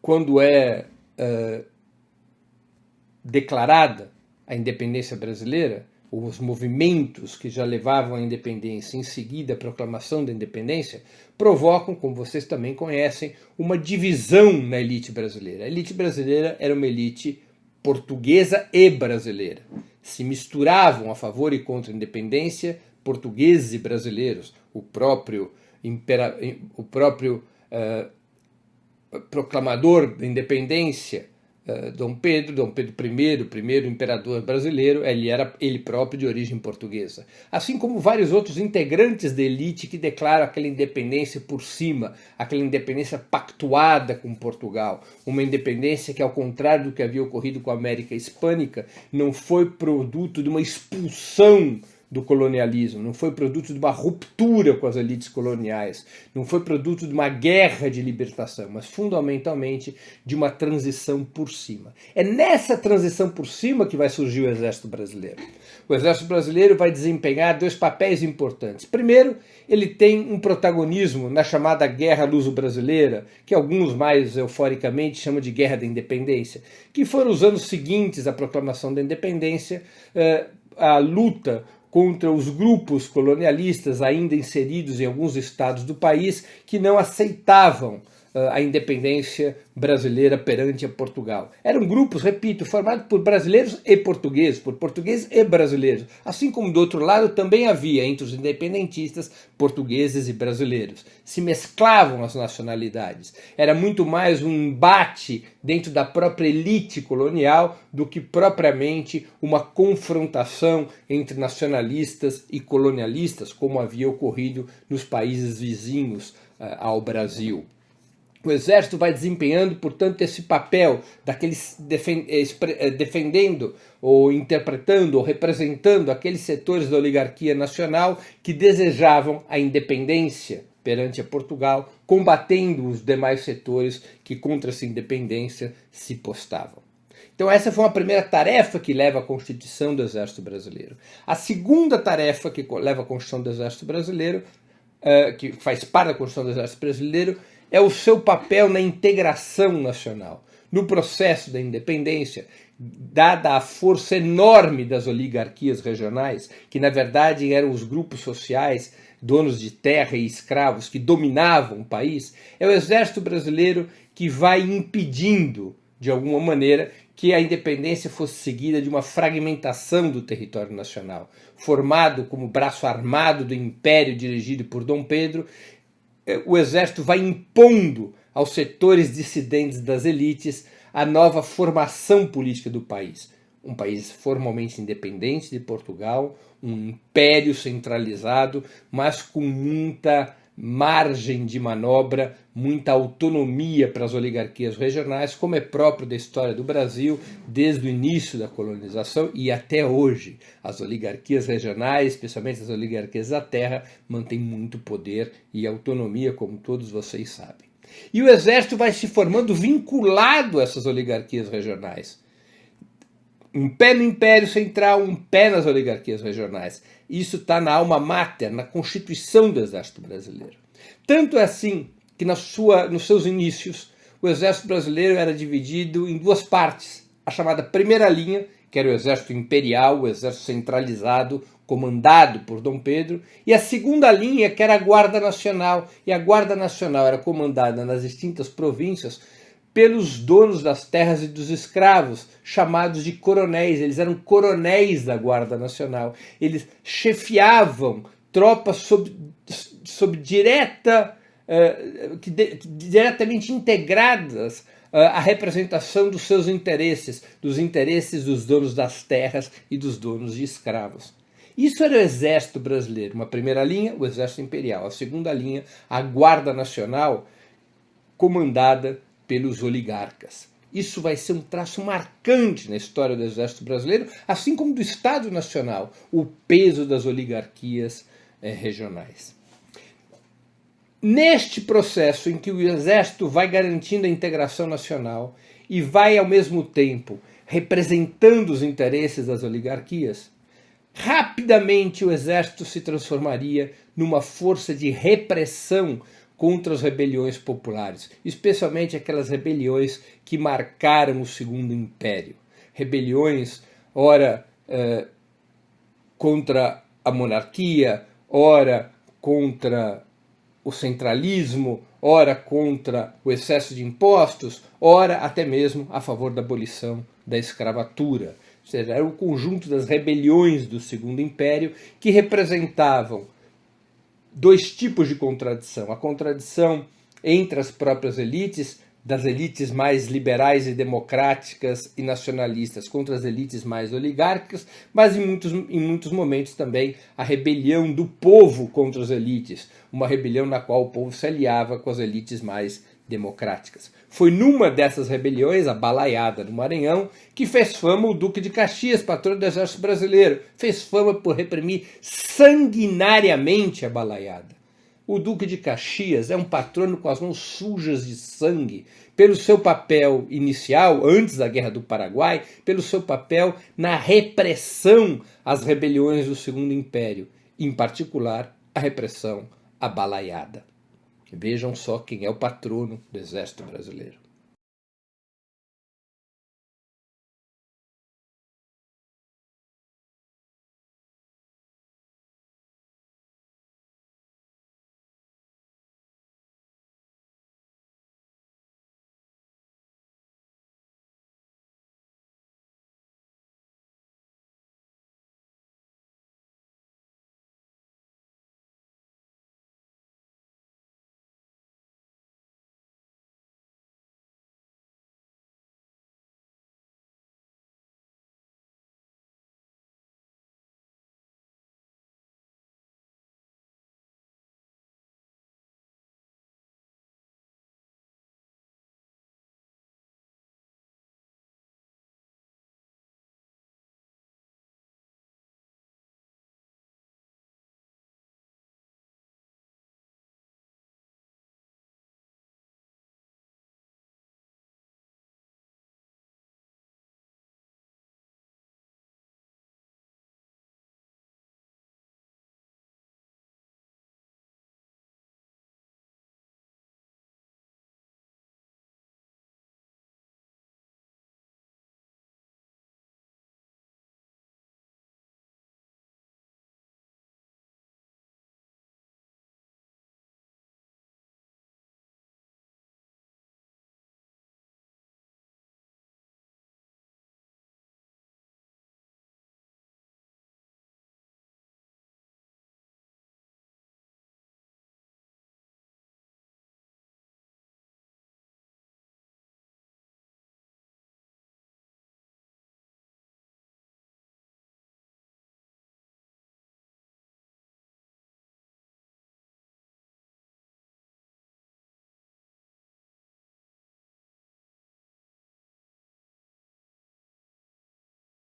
quando é declarada a independência brasileira, os movimentos que já levavam à independência, em seguida a proclamação da independência, provocam, como vocês também conhecem, uma divisão na elite brasileira. A elite brasileira era uma elite portuguesa e brasileira. Se misturavam a favor e contra a independência portugueses e brasileiros. O próprio proclamador da independência, Dom Pedro I, o primeiro imperador brasileiro, ele era ele próprio de origem portuguesa. Assim como vários outros integrantes da elite que declaram aquela independência por cima, aquela independência pactuada com Portugal, uma independência que, ao contrário do que havia ocorrido com a América Hispânica, não foi produto de uma expulsão do colonialismo, não foi produto de uma ruptura com as elites coloniais, não foi produto de uma guerra de libertação, mas fundamentalmente de uma transição por cima. É nessa transição por cima que vai surgir o Exército Brasileiro. O Exército Brasileiro vai desempenhar dois papéis importantes. Primeiro, ele tem um protagonismo na chamada Guerra Luso-Brasileira, que alguns mais euforicamente chamam de Guerra da Independência, que foram os anos seguintes à proclamação da independência, a luta contra os grupos colonialistas ainda inseridos em alguns estados do país que não aceitavam a independência brasileira perante a Portugal. Eram grupos, repito, formados por brasileiros e portugueses, por portugueses e brasileiros. Assim como do outro lado também havia entre os independentistas portugueses e brasileiros. Se mesclavam as nacionalidades. Era muito mais um embate dentro da própria elite colonial do que propriamente uma confrontação entre nacionalistas e colonialistas, como havia ocorrido nos países vizinhos ao Brasil. O Exército vai desempenhando, portanto, esse papel daqueles defendendo ou interpretando ou representando aqueles setores da oligarquia nacional que desejavam a independência perante a Portugal, combatendo os demais setores que contra essa independência se postavam. Então essa foi uma primeira tarefa que leva à constituição do Exército Brasileiro. A segunda tarefa que leva à constituição do Exército Brasileiro, que faz parte da Constituição do Exército Brasileiro, é o seu papel na integração nacional. No processo da independência, dada a força enorme das oligarquias regionais, que na verdade eram os grupos sociais, donos de terra e escravos que dominavam o país, é o Exército Brasileiro que vai impedindo, de alguma maneira, que a independência fosse seguida de uma fragmentação do território nacional, formado como braço armado do império dirigido por Dom Pedro. O Exército vai impondo aos setores dissidentes das elites a nova formação política do país. Um país formalmente independente de Portugal, um império centralizado, mas com muita margem de manobra, muita autonomia para as oligarquias regionais, como é próprio da história do Brasil, desde o início da colonização e até hoje. As oligarquias regionais, especialmente as oligarquias da terra, mantêm muito poder e autonomia, como todos vocês sabem. E o Exército vai se formando vinculado a essas oligarquias regionais. Um pé no Império Central, um pé nas oligarquias regionais. Isso está na alma mater, na Constituição do Exército Brasileiro. Tanto é assim que nos seus inícios, o Exército Brasileiro era dividido em duas partes. A chamada primeira linha, que era o Exército Imperial, o Exército Centralizado, comandado por Dom Pedro, e a segunda linha, que era a Guarda Nacional. E a Guarda Nacional era comandada nas distintas províncias pelos donos das terras e dos escravos, chamados de coronéis. Eles eram coronéis da Guarda Nacional. Eles chefiavam tropas diretamente integradas à representação dos seus interesses, dos interesses dos donos das terras e dos donos de escravos. Isso era o Exército Brasileiro. Uma primeira linha, o Exército Imperial. A segunda linha, a Guarda Nacional, comandada pelos oligarcas. Isso vai ser um traço marcante na história do Exército Brasileiro, assim como do Estado Nacional, o peso das oligarquias regionais. Neste processo em que o Exército vai garantindo a integração nacional e vai, ao mesmo tempo, representando os interesses das oligarquias, rapidamente o Exército se transformaria numa força de repressão contra as rebeliões populares, especialmente aquelas rebeliões que marcaram o Segundo Império. Rebeliões, ora contra a monarquia, ora contra o centralismo, ora contra o excesso de impostos, ora até mesmo a favor da abolição da escravatura. Ou seja, era o conjunto das rebeliões do Segundo Império que representavam dois tipos de contradição. A contradição entre as próprias elites, das elites mais liberais e democráticas e nacionalistas contra as elites mais oligárquicas, mas em muitos momentos também a rebelião do povo contra as elites, uma rebelião na qual o povo se aliava com as elites mais democráticas. Foi numa dessas rebeliões, a Balaiada do Maranhão, que fez fama o Duque de Caxias, patrono do Exército Brasileiro. Fez fama por reprimir sanguinariamente a Balaiada. O Duque de Caxias é um patrono com as mãos sujas de sangue, pelo seu papel inicial, antes da Guerra do Paraguai, pelo seu papel na repressão às rebeliões do Segundo Império, em particular a repressão à Balaiada. Vejam só quem é o patrono do Exército Brasileiro.